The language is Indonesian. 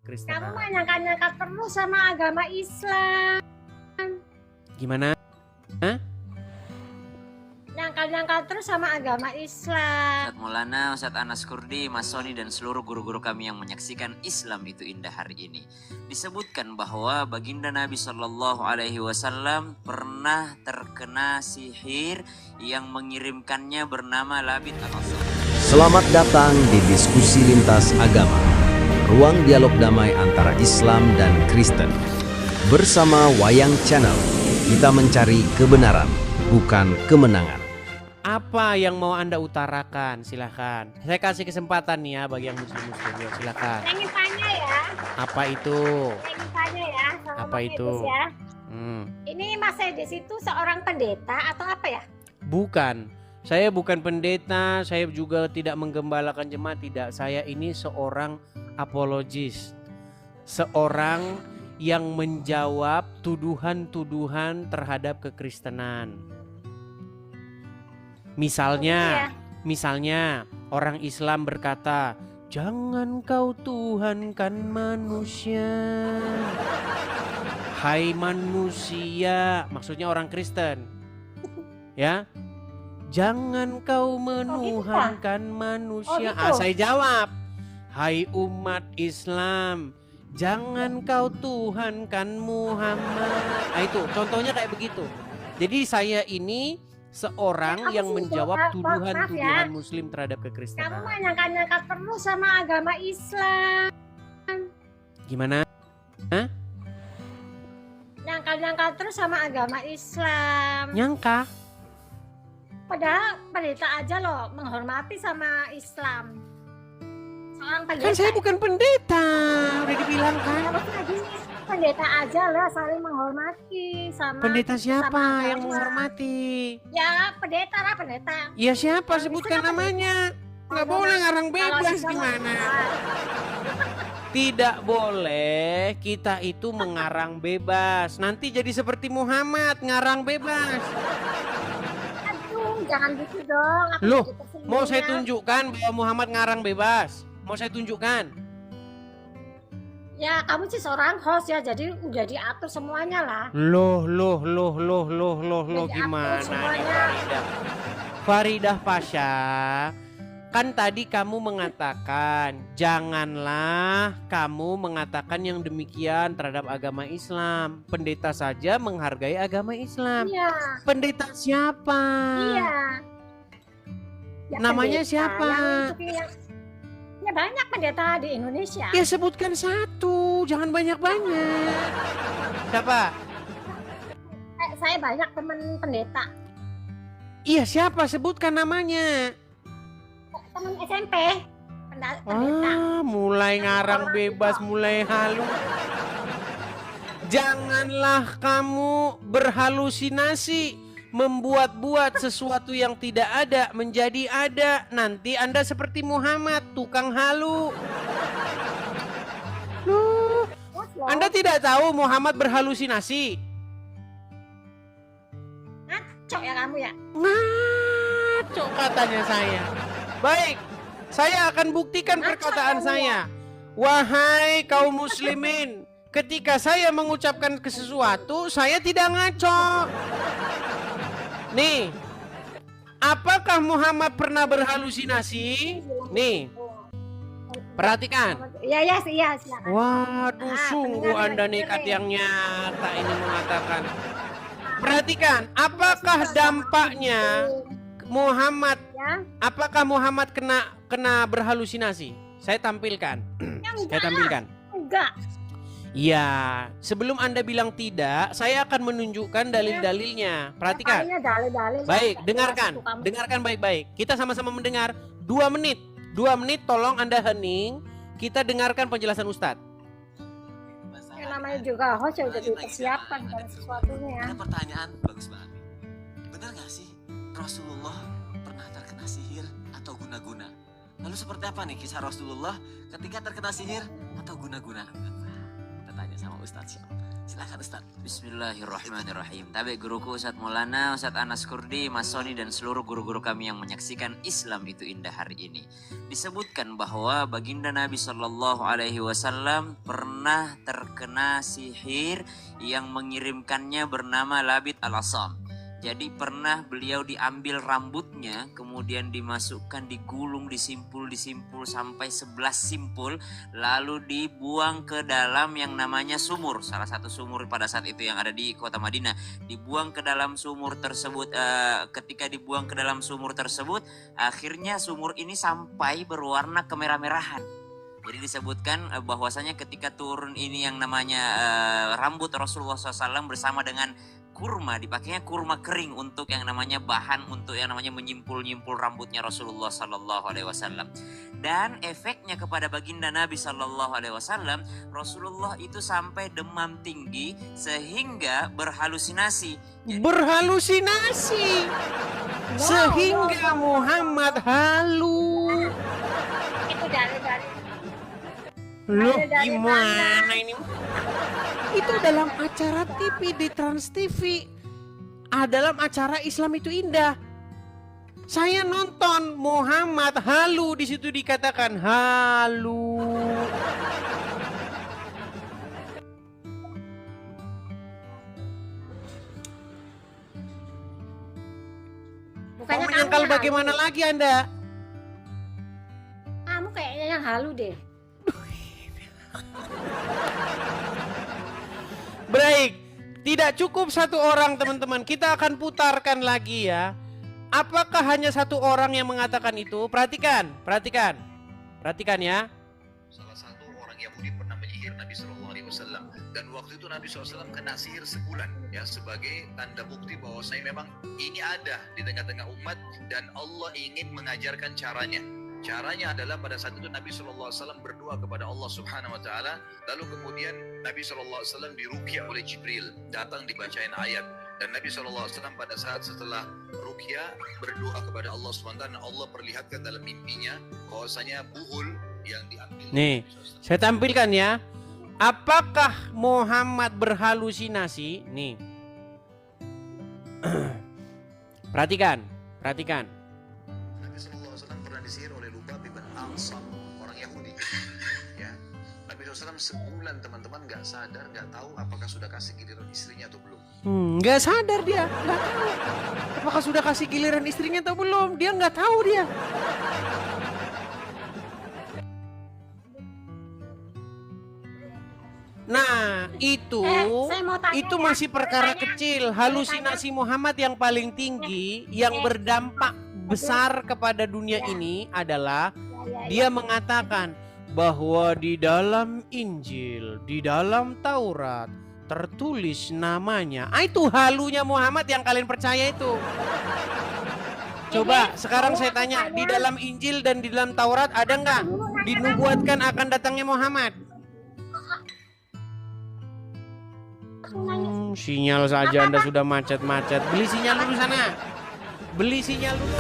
Kamu kekristenan. mah nyangka-nyangka terus sama agama Islam. Gimana? Hah? Nyangka-nyangka terus sama agama Islam. Ustadz Maulana, Ustadz Anas Kurdi, Mas Soni dan seluruh guru-guru kami yang menyaksikan Islam itu indah hari ini. Disebutkan bahwa baginda Nabi Shallallahu Alaihi Wasallam pernah terkena sihir yang mengirimkannya bernama Labid al-Asad. Selamat datang di Diskusi Lintas Agama, ruang dialog damai antara Islam dan Kristen. Bersama Wayang Channel, kita mencari kebenaran, bukan kemenangan. Apa yang mau Anda utarakan? Silahkan. Saya kasih kesempatan nih ya bagi yang muslim-muslim. Ya, silahkan. Saya ingin tanya ya. Apa itu? Saya ingin tanya ya. Sama Apa Mas itu? Edis ya. Hmm. Ini Mas Edis itu seorang pendeta atau apa ya? Bukan. Saya bukan pendeta. Saya juga tidak menggembalakan jemaat. Tidak. Saya ini seorang apologis. Seorang yang menjawab tuduhan-tuduhan terhadap kekristenan. Misalnya orang Islam berkata, jangan kau tuhankan manusia. Hai manusia, maksudnya orang Kristen. Ya. Jangan kau menuhankan manusia. Oh, gitu. Saya jawab, hai umat Islam, jangan kau tuhankan Muhammad. Itu contohnya kayak begitu. Jadi saya ini seorang yang menjawab tuduhan-tuduhan muslim terhadap Kamu kekristenan. mah nyangka-nyangka terus sama agama Islam. Gimana? Nyangka-nyangka terus sama agama Islam. Nyangka? Padahal pendeta aja loh menghormati sama Islam. Seorang pendeta. Kan saya bukan pendeta, udah dibilang kan. Harus lagi pendeta aja lah saling menghormati sama. Pendeta siapa sama yang agama. menghormati? Ya pendeta lah pendeta. Ya siapa? Kalau Sebutkan bisa namanya. Nggak Kalau boleh ngarang Kalau bebas bisa gimana? mah. Tidak boleh kita itu mengarang bebas. Nanti jadi seperti Muhammad, ngarang bebas. Aduh, jangan gitu dong. Aku Loh, jadi tersinggung mau saya ya. tunjukkan bahwa Muhammad ngarang bebas? Mau saya tunjukkan? Ya kamu sih seorang host ya, jadi udah diatur semuanya lah. Loh, Udah diatur gimana nih semuanya. Faridah? Faridah Pasha, kan tadi kamu mengatakan janganlah kamu mengatakan yang demikian terhadap agama Islam. Pendeta saja menghargai agama Islam. Iya, Pendeta siapa? iya. Ya, Namanya pendeta siapa? Ya banyak pendeta di Indonesia. Ya sebutkan satu, jangan banyak-banyak. Siapa? Saya banyak teman pendeta. Iya siapa? Sebutkan namanya. Teman SMP. Pendeta. Mulai ngarang bebas, mulai halu. Janganlah kamu berhalusinasi, membuat-buat sesuatu yang tidak ada menjadi ada. Nanti Anda seperti Muhammad, tukang halu. Loh, Anda tidak tahu Muhammad berhalusinasi? Ngaco ya kamu ya. Ngaco katanya saya. Baik, saya akan buktikan Ngaco perkataan kamu saya. Wahai kaum muslimin, ketika saya mengucapkan sesuatu, saya tidak ngaco. Nih, apakah Muhammad pernah berhalusinasi? Nih, perhatikan. Iya, silakan. Waduh, sungguh Anda nekat yang nyata ini mengatakan. Perhatikan, apakah dampaknya Muhammad? Ya. Apakah Muhammad kena berhalusinasi? Saya tampilkan. Saya tampilkan. Enggak. Ya, sebelum Anda bilang tidak, saya akan menunjukkan dalil-dalilnya. Perhatikan. Makanya dalil-dalil. Baik, Enggak dengarkan. jelas itu kamu. Dengarkan baik-baik. Kita sama-sama mendengar 2 menit. 2 menit tolong Anda hening. Kita dengarkan penjelasan Ustadz. Yang namanya juga host ya udah dipersiapkan dan sesuatunya ya. Ada pertanyaan bagus banget. Benar gak sih Rasulullah pernah terkena sihir atau guna-guna? Lalu seperti apa nih kisah Rasulullah ketika terkena sihir atau guna-guna? Kita tanya sama Ustadz. Silakan Ustaz. Bismillahirrahmanirrahim. Tabe guruku Ustaz Maulana, Ustaz Anas Kurdi, Mas Soni dan seluruh guru-guru kami yang menyaksikan Islam itu indah hari ini. Disebutkan bahwa baginda Nabi Shallallahu Alaihi Wasallam pernah terkena sihir yang mengirimkannya bernama Labid al-Asam. Jadi pernah beliau diambil rambutnya, kemudian dimasukkan, digulung, disimpul sampai 11 simpul, lalu dibuang ke dalam yang namanya sumur. Salah satu sumur pada saat itu yang ada di kota Madinah. Dibuang ke dalam sumur tersebut, ketika dibuang ke dalam sumur tersebut, akhirnya sumur ini sampai berwarna kemerah-merahan. Jadi disebutkan bahwasanya ketika turun ini yang namanya rambut Rasulullah SAW bersama dengan kurma, dipakainya kurma kering untuk yang namanya bahan untuk yang namanya menyimpul-nyimpul rambutnya Rasulullah Sallallahu Alaihi Wasallam. Dan efeknya kepada baginda Nabi Sallallahu Alaihi Wasallam, Rasulullah itu sampai demam tinggi sehingga berhalusinasi. Berhalusinasi sehingga Muhammad halu. Itu dari Loh, dari gimana ini? Itu dalam acara TV di Trans TV. Dalam acara Islam itu indah. Saya nonton Muhammad halu, di situ dikatakan halu. Bukannya Mau kamu menyangkal yang bagaimana halu. lagi Anda? Kamu kayaknya yang halu deh. Baik, tidak cukup satu orang teman-teman. Kita akan putarkan lagi ya. Apakah hanya satu orang yang mengatakan itu? Perhatikan ya. Salah satu orang Yahudi pernah menyihir Nabi Shallallahu Alaihi Wasallam, dan waktu itu Nabi SAW kena sihir sebulan, ya, sebagai tanda bukti bahwa saya memang ini ada di tengah-tengah umat dan Allah ingin mengajarkan caranya. Caranya adalah pada saat itu Nabi SAW berdoa kepada Allah Subhanahu Wa Taala, lalu kemudian Nabi SAW diruqyah oleh Jibril, datang dibacain ayat, dan Nabi SAW pada saat setelah ruqyah berdoa kepada Allah Subhanahu Wa Taala, Allah perlihatkan dalam mimpinya bahwasanya buhul yang diambil. Nih, saya tampilkan ya. Apakah Muhammad berhalusinasi? Nih. Perhatikan. Nabi SAW pernah disihir oleh Lubab bin Al-Asam, orang Yahudi. Ya, Nabi SAW sebulan teman-teman nggak sadar, nggak tahu apakah sudah kasih giliran istrinya atau belum. Nggak sadar dia, nggak tahu. Apakah sudah kasih giliran istrinya atau belum? Dia nggak tahu dia. Nah, saya mau tanya itu ya. masih perkara Saya tanya. kecil. Halusinasi Muhammad yang paling tinggi, yang berdampak besar kepada dunia ini adalah dia mengatakan bahwa di dalam Injil, di dalam Taurat tertulis namanya. Itu halunya Muhammad yang kalian percaya itu. Coba sekarang saya tanya, di dalam Injil dan di dalam Taurat ada nggak dinubuatkan akan datangnya Muhammad? Sinyal saja Anda sudah macet-macet. Beli sinyal dulu sana. Beli sinyal dulu.